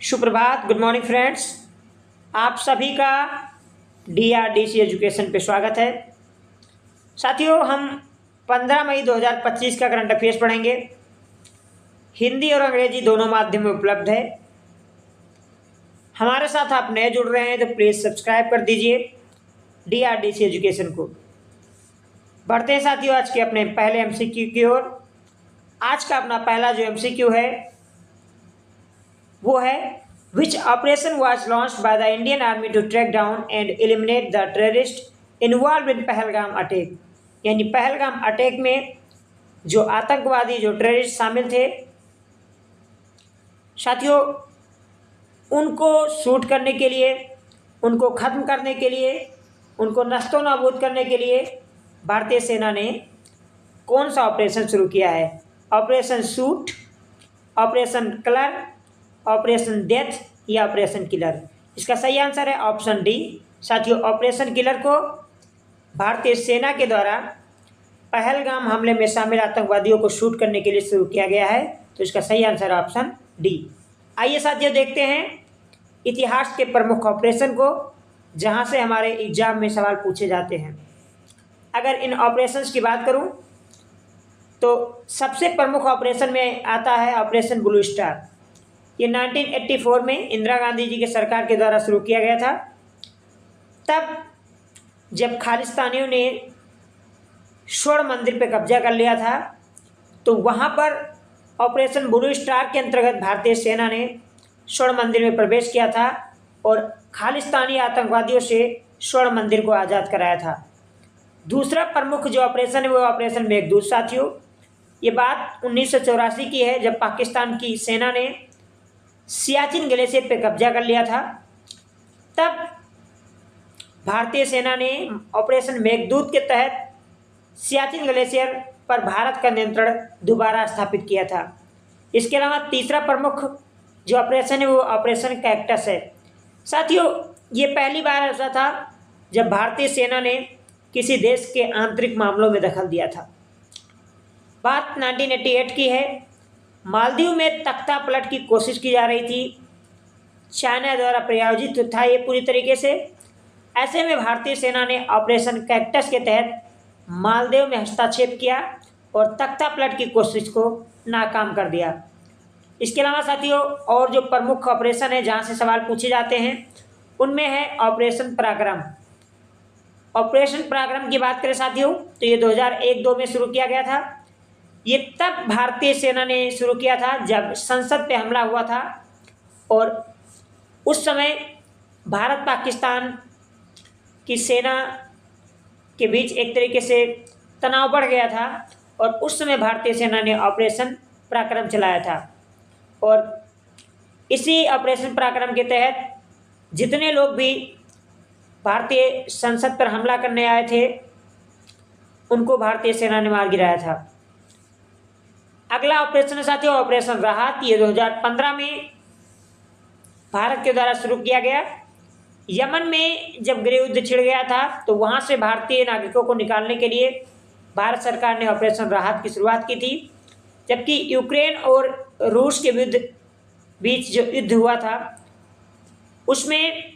सुप्रभात, good morning friends. आप सभी का DRDC एजुकेशन पे स्वागत है। साथियों, हम 15 मई 2025 का करंट अफेयर्स पढ़ेंगे। हिंदी और अंग्रेजी दोनों माध्यम में उपलब्ध है। हमारे साथ आप नए जुड़ रहे हैं तो प्लीज़ सब्सक्राइब कर दीजिए DRDC एजुकेशन को। बढ़ते हैं साथियों आज के अपने पहले MCQ की ओर। आज का अपना पहला जो MCQ है वो है Which operation was launched by the Indian Army to track down and eliminate the terrorists involved in Pahalgam attack. यानी पहलगाम अटैक में जो आतंकवादी जो टेररिस्ट शामिल थे साथियों, उनको शूट करने के लिए, उनको ख़त्म करने के लिए, उनको नस्तो नाबूद करने के लिए भारतीय सेना ने कौन सा ऑपरेशन शुरू किया है? Operation shoot, operation colour, operation death या ऑपरेशन किलर? इसका सही आंसर है ऑप्शन डी। साथियों, ऑपरेशन किलर को भारतीय सेना के द्वारा पहलगाम हमले में शामिल आतंकवादियों को शूट करने के लिए शुरू किया गया है, तो इसका सही आंसर है ऑप्शन डी। आइए साथियों देखते हैं इतिहास के प्रमुख ऑपरेशन को, जहां से हमारे एग्जाम में सवाल पूछे जाते हैं। अगर इन ऑपरेशंस की बात करूं तो सबसे प्रमुख ऑपरेशन में आता है ऑपरेशन ब्लू स्टार। ये 1984 में इंदिरा गांधी जी के सरकार के द्वारा शुरू किया गया था। तब जब खालिस्तानियों ने स्वर्ण मंदिर पर कब्जा कर लिया था तो वहाँ पर ऑपरेशन ब्लू स्टार के अंतर्गत भारतीय सेना ने स्वर्ण मंदिर में प्रवेश किया था और खालिस्तानी आतंकवादियों से स्वर्ण मंदिर को आज़ाद कराया था। दूसरा प्रमुख जो ऑपरेशन है वो ऑपरेशन मेघदूत। साथियों, ये बात 1984 की है, जब पाकिस्तान की सेना ने सियाचिन ग्लेशियर पे कब्जा कर लिया था। तब भारतीय सेना ने ऑपरेशन मेघदूत के तहत सियाचिन ग्लेशियर पर भारत का नियंत्रण दोबारा स्थापित किया था। इसके अलावा तीसरा प्रमुख जो ऑपरेशन है वो ऑपरेशन कैक्टस है। साथियों, ये पहली बार ऐसा था जब भारतीय सेना ने किसी देश के आंतरिक मामलों में दखल दिया था। बात 1988 की है। मालदीव में तख्ता पलट की कोशिश की जा रही थी। चाइना द्वारा प्रायोजित था ये पूरी तरीके से। ऐसे में भारतीय सेना ने ऑपरेशन कैक्टस के तहत मालदीव में हस्तक्षेप किया और तख्ता पलट की कोशिश को नाकाम कर दिया। इसके अलावा साथियों और जो प्रमुख ऑपरेशन है जहां से सवाल पूछे जाते हैं उनमें है ऑपरेशन पराक्रम। ऑपरेशन पराक्रम की बात करें साथियों तो ये 2001-2 में शुरू किया गया था। ये तब भारतीय सेना ने शुरू किया था जब संसद पे हमला हुआ था और उस समय भारत पाकिस्तान की सेना के बीच एक तरीके से तनाव बढ़ गया था और उस समय भारतीय सेना ने ऑपरेशन पराक्रम चलाया था। और इसी ऑपरेशन पराक्रम के तहत जितने लोग भी भारतीय संसद पर हमला करने आए थे उनको भारतीय सेना ने मार गिराया था। अगला ऑपरेशन है साथियों ऑपरेशन राहत। ये 2015 में भारत के द्वारा शुरू किया गया। यमन में जब गृह युद्ध छिड़ गया था तो वहां से भारतीय नागरिकों को निकालने के लिए भारत सरकार ने ऑपरेशन राहत की शुरुआत की थी। जबकि यूक्रेन और रूस के बीच जो युद्ध हुआ था उसमें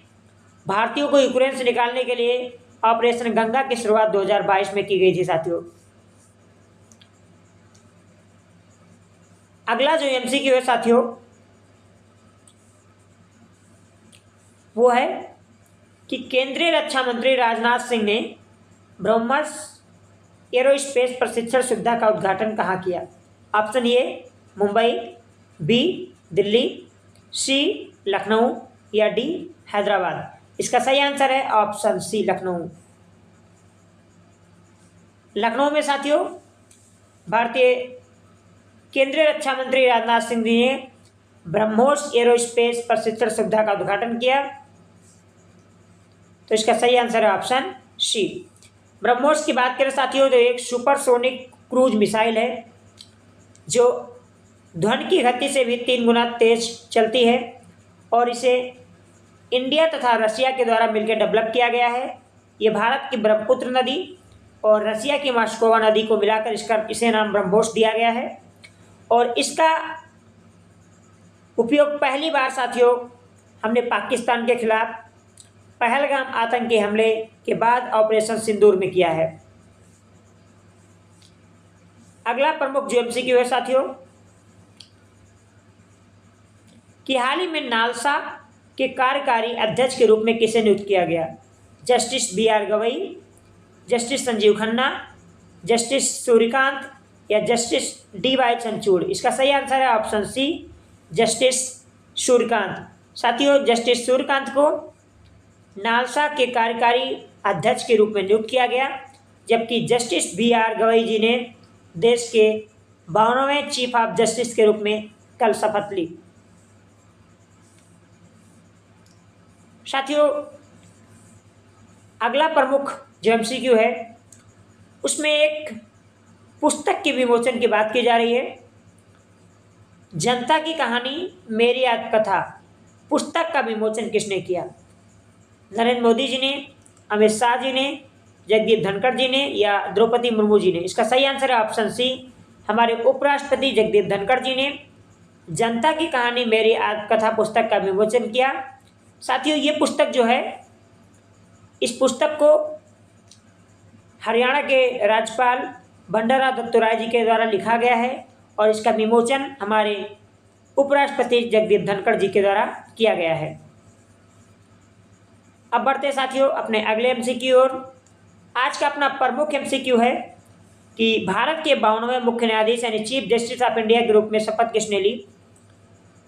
भारतीयों को यूक्रेन से निकालने के लिए ऑपरेशन गंगा की शुरुआत 2022 में की गई थी। साथियों, अगला जो MCQ है साथियों वो है कि केंद्रीय रक्षा मंत्री राजनाथ सिंह ने ब्रह्मोस एरोस्पेस प्रशिक्षण सुविधा का उद्घाटन कहाँ किया? Option A Mumbai, B Delhi, C Lucknow या डी हैदराबाद? इसका सही आंसर है ऑप्शन सी लखनऊ। लखनऊ में साथियों भारतीय केंद्रीय रक्षा मंत्री राजनाथ सिंह जी ने ब्रह्मोस एरोस्पेस प्रशिक्षण सुविधा का उद्घाटन किया, तो इसका सही आंसर है ऑप्शन सी। ब्रह्मोस की बात करें साथियों तो एक सुपरसोनिक क्रूज मिसाइल है जो ध्वनि की गति से भी 3 गुना तेज चलती है और इसे इंडिया तथा रशिया के द्वारा मिलकर डेवलप किया गया है। ये भारत की ब्रह्मपुत्र नदी और रशिया की मास्कोवा नदी को मिलाकर इसे नाम ब्रह्मोस दिया गया है और इसका उपयोग पहली बार साथियों हमने पाकिस्तान के खिलाफ पहलगाम आतंकी हमले के बाद ऑपरेशन सिंदूर में किया है। अगला प्रमुख जो एमसीक्यू है साथियों कि हाल ही में नालसा के कार्यकारी अध्यक्ष के रूप में किसे नियुक्त किया गया? Justice B R. Gavai, justice Sanjiv Khanna, justice Suryakant या जस्टिस डी.वाई. चंद्रचूड़? इसका सही आंसर है ऑप्शन सी, जस्टिस सूर्यकांत। साथियों जस्टिस सूर्यकांत को नालसा के कार्यकारी अध्यक्ष के रूप में नियुक्त किया गया, जबकि जस्टिस बी.आर. गवई जी ने देश के 52वें चीफ ऑफ जस्टिस के रूप में कल शपथ ली। साथियों अगला प्रमुख जो एमसीक्यू है उसमें एक पुस्तक के विमोचन की बात की जा रही है। जनता की कहानी मेरी आत्मकथा पुस्तक का विमोचन किसने किया? नरेंद्र मोदी जी ने, अमित शाह जी ने, जगदीप धनखड़ जी ने या द्रौपदी मुर्मू जी ने? इसका सही आंसर है ऑप्शन सी, हमारे उपराष्ट्रपति जगदीप धनखड़ जी ने जनता की कहानी मेरी आत्मकथा पुस्तक का विमोचन किया। साथियों ये पुस्तक जो है, इस पुस्तक को हरियाणा के राज्यपाल बंडारा दत्तात्रेय जी के द्वारा लिखा गया है और इसका विमोचन हमारे उपराष्ट्रपति जगदीप धनखड़ जी के द्वारा किया गया है। अब बढ़ते साथियों अपने अगले एमसीक्यू और आज का अपना प्रमुख एमसीक्यू है कि भारत के 52वें मुख्य न्यायाधीश यानी चीफ जस्टिस ऑफ इंडिया के रूप में शपथ किसने ली?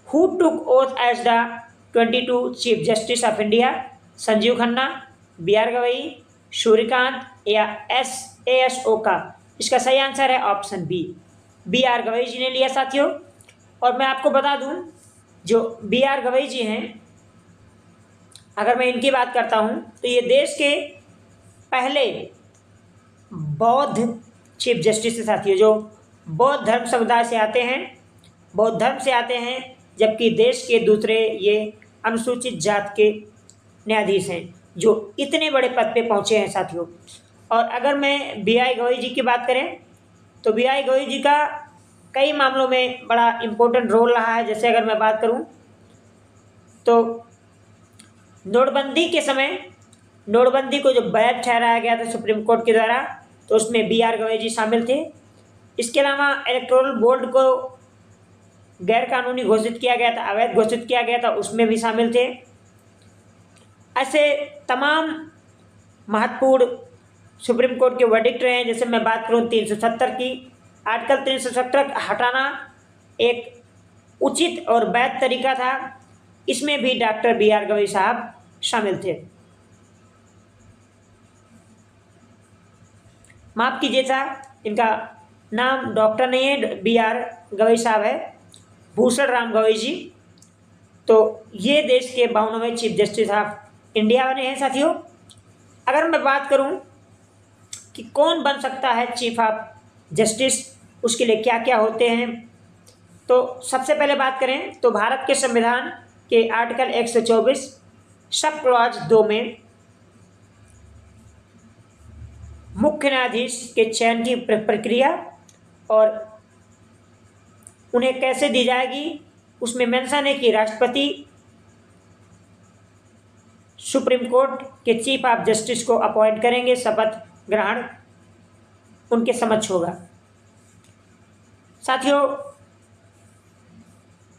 Who took oath as the 22 chief justice of India? Sanjiv Khanna, B R. Gavai, Suryakant या एस ओका? इसका सही आंसर है option B, B R. Gavai ji ने लिया साथियों। और मैं आपको बता दूं जो बी.आर. गवई जी हैं, अगर मैं इनकी बात करता हूं तो ये देश के पहले बौद्ध चीफ जस्टिस है साथियों, जो बौद्ध धर्म समुदाय से आते हैं, बौद्ध धर्म से आते हैं, जबकि देश के दूसरे ये अनुसूचित जात के न्यायाधीश हैं जो इतने बड़े पद पे पहुंचे हैं साथियों। और अगर मैं बी.आई. गवई जी की बात करें तो बी.आई. गवई जी का कई मामलों में बड़ा इम्पोर्टेंट रोल रहा है। जैसे अगर मैं बात करूं तो नोटबंदी के समय नोटबंदी को जो वैध ठहराया गया था सुप्रीम कोर्ट के द्वारा, तो उसमें बी.आर. गवई जी शामिल थे। इसके अलावा इलेक्टोरल बोर्ड को गैरकानूनी घोषित किया गया था, अवैध घोषित किया गया था, उसमें भी शामिल थे। ऐसे तमाम महत्वपूर्ण सुप्रीम कोर्ट के वर्डिक्ट रहे हैं। जैसे मैं बात करूं 370 की, आर्टिकल 370 हटाना एक उचित और वैध तरीका था, इसमें भी डॉक्टर बी.आर. गवई साहब शामिल थे। माफ कीजिए साहब, इनका नाम डॉक्टर नहीं है, बी.आर. गवई साहब है, भूषण राम गवई जी। तो ये देश के 52वें चीफ जस्टिस ऑफ इंडिया बने हैं साथियों। अगर मैं बात करूं कि कौन बन सकता है चीफ ऑफ जस्टिस, उसके लिए क्या क्या होते हैं, तो सबसे पहले बात करें तो भारत के संविधान के आर्टिकल 124 सब क्लॉज 2 में मुख्य न्यायाधीश के चयन की प्रक्रिया और उन्हें कैसे दी जाएगी, उसमें मेंशन है कि राष्ट्रपति सुप्रीम कोर्ट के चीफ ऑफ जस्टिस को अपॉइंट करेंगे, शपथ ग्रहण उनके समक्ष होगा। साथियों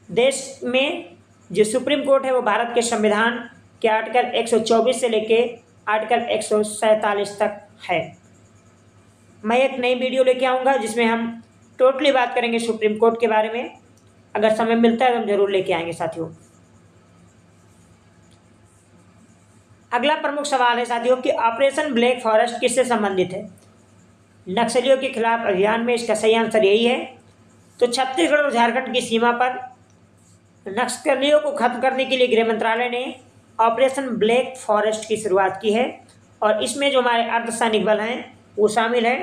देश में जो सुप्रीम कोर्ट है वो भारत के संविधान के आर्टिकल 124 से लेके आर्टिकल 147 तक है। मैं एक नई वीडियो लेके आऊँगा जिसमें हम टोटली बात करेंगे सुप्रीम कोर्ट के बारे में। अगर समय मिलता है तो हम जरूर लेके आएंगे साथियों। अगला प्रमुख सवाल है साथियों कि ऑपरेशन ब्लैक फॉरेस्ट किससे संबंधित है? नक्सलियों के खिलाफ अभियान में इसका सही आंसर यही है। तो छत्तीसगढ़ और झारखंड की सीमा पर नक्सलियों को खत्म करने के लिए गृह मंत्रालय ने ऑपरेशन ब्लैक फॉरेस्ट की शुरुआत की है और इसमें जो हमारे अर्धसैनिक बल हैं वो शामिल है।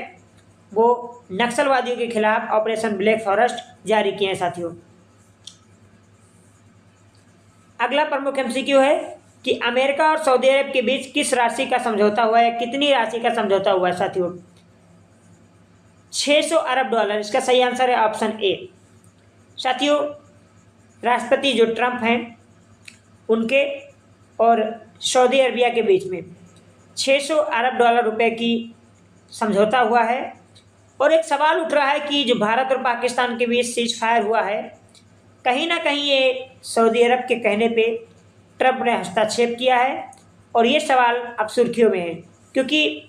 वो नक्सलवादियों के खिलाफ ऑपरेशन ब्लैक फॉरेस्ट जारी किए हैं साथियों। अगला प्रमुख एमसीक्यू है कि अमेरिका और सऊदी अरब के बीच किस राशि का समझौता हुआ है, कितनी राशि का समझौता हुआ है साथियों? 600 अरब डॉलर। इसका सही आंसर है ऑप्शन ए। साथियों राष्ट्रपति जो ट्रंप हैं उनके और सऊदी अरबिया के बीच में 600 अरब डॉलर रुपए की समझौता हुआ है। और एक सवाल उठ रहा है कि जो भारत और पाकिस्तान के बीच सीज फायर हुआ है, कहीं ना कहीं ये सऊदी अरब के कहने पे ट्रंप ने हस्तक्षेप किया है। और ये सवाल अब सुर्खियों में है, क्योंकि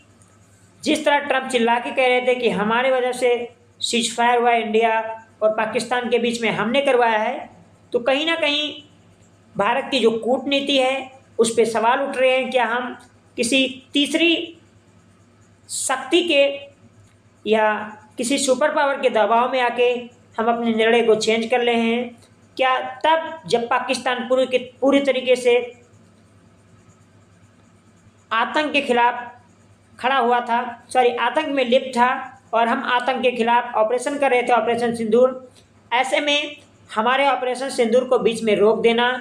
जिस तरह ट्रंप चिल्ला के कह रहे थे कि हमारे वजह से सीज फायर हुआ इंडिया और पाकिस्तान के बीच में, हमने करवाया है, तो कहीं ना कहीं भारत की जो कूटनीति है उस पर सवाल उठ रहे हैं। क्या हम किसी तीसरी शक्ति के या किसी सुपर पावर के दबाव में आके हम अपने निर्णय को चेंज कर ले हैं? क्या तब जब पाकिस्तान पूरी तरीके से आतंक के खिलाफ खड़ा हुआ था, आतंक में लिप्त था और हम आतंक के खिलाफ ऑपरेशन कर रहे थे, ऑपरेशन सिंदूर, ऐसे में हमारे ऑपरेशन सिंदूर को बीच में रोक देना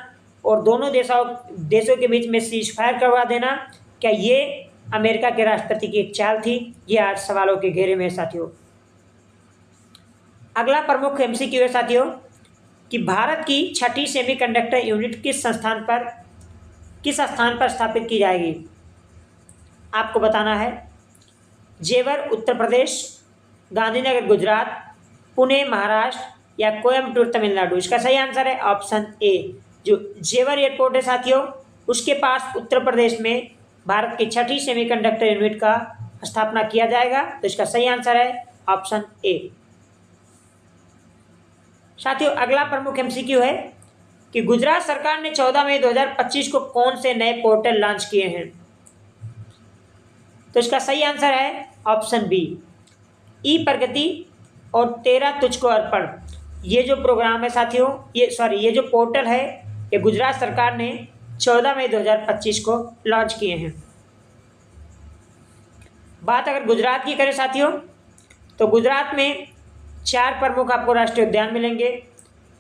और दोनों देशों के बीच में सीज फायर करवा देना, क्या ये अमेरिका के राष्ट्रपति की एक चाल थी? ये आज सवालों के घेरे में है साथियों। अगला प्रमुख एमसीक्यू है साथियों कि भारत की 6ठी सेमीकंडक्टर यूनिट किस स्थान पर स्थापित की जाएगी? आपको बताना है जेवर उत्तर प्रदेश, गांधीनगर गुजरात, पुणे महाराष्ट्र या कोयम्बटूर तमिलनाडु। इसका सही आंसर है ऑप्शन ए, जो जेवर एयरपोर्ट है साथियों, उसके पास उत्तर प्रदेश में भारत की 6ठी सेमीकंडक्टर यूनिट का स्थापना किया जाएगा। तो इसका सही आंसर है ऑप्शन ए। साथियों अगला प्रमुख एमसीक्यू है कि गुजरात सरकार ने 14 मई 2025 को कौन से नए पोर्टल लॉन्च किए हैं? तो इसका सही आंसर है ऑप्शन बी, ई प्रगति और तेरा तुझको अर्पण। ये जो प्रोग्राम है साथियों, ये जो पोर्टल है, ये गुजरात सरकार ने 14 मई 2025 को लॉन्च किए हैं। बात अगर गुजरात की करें साथियों, तो गुजरात में 4 प्रमुख आपको राष्ट्रीय उद्यान मिलेंगे।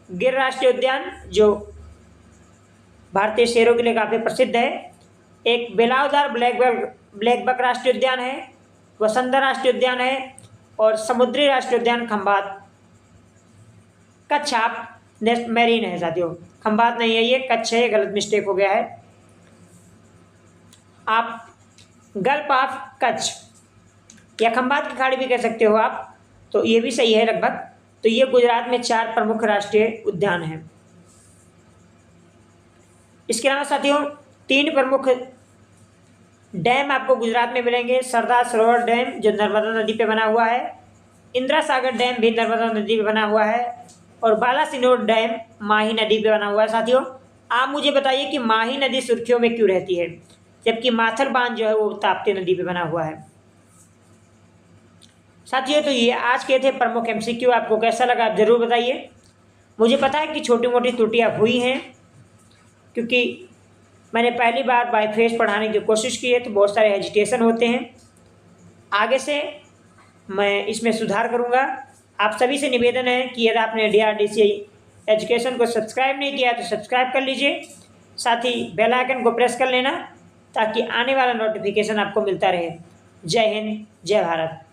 गिर राष्ट्रीय उद्यान जो भारतीय शेरों के लिए काफ़ी प्रसिद्ध है, एक बेलावदार ब्लैकबक राष्ट्रीय उद्यान है, वसंदा राष्ट्रीय उद्यान है और समुद्री राष्ट्रीय उद्यान खंबात। कच्छ आप मैरीन है साथियों, खंबात नहीं है, ये कच्छ है, गलत मिस्टेक हो गया है। आप गल्फ ऑफ कच्छ या खंबात की खाड़ी भी कह सकते हो आप, तो ये भी सही है लगभग। तो ये गुजरात में 4 प्रमुख राष्ट्रीय उद्यान हैं। इसके अलावा साथियों 3 प्रमुख डैम आपको गुजरात में मिलेंगे। सरदार सरोवर डैम जो नर्मदा नदी पे बना हुआ है, इंदिरा सागर डैम भी नर्मदा नदी पे बना हुआ है और बालासिनोर डैम माही नदी पे बना हुआ है। साथियों आप मुझे बताइए कि माही नदी सुर्खियों में क्यों रहती है, जबकि माथर बांध जो है वो ताप्ती नदी पे बना हुआ है। साथियों तो ये आज के थे प्रमुख एमसीक्यू। आपको कैसा लगा आप ज़रूर बताइए। मुझे पता है कि छोटी मोटी त्रुटियाँ हुई हैं, क्योंकि मैंने पहली बार बाय फेस पढ़ाने की कोशिश की है, तो बहुत सारे हेजिटेशन होते हैं। आगे से मैं इसमें सुधार करूँगा। आप सभी से निवेदन है कि यदि आपने DRDC एजुकेशन को सब्सक्राइब नहीं किया तो सब्सक्राइब कर लीजिए, साथ ही बेल आइकन को प्रेस कर लेना ताकि आने वाला नोटिफिकेशन आपको मिलता रहे। जय हिंद, जय भारत।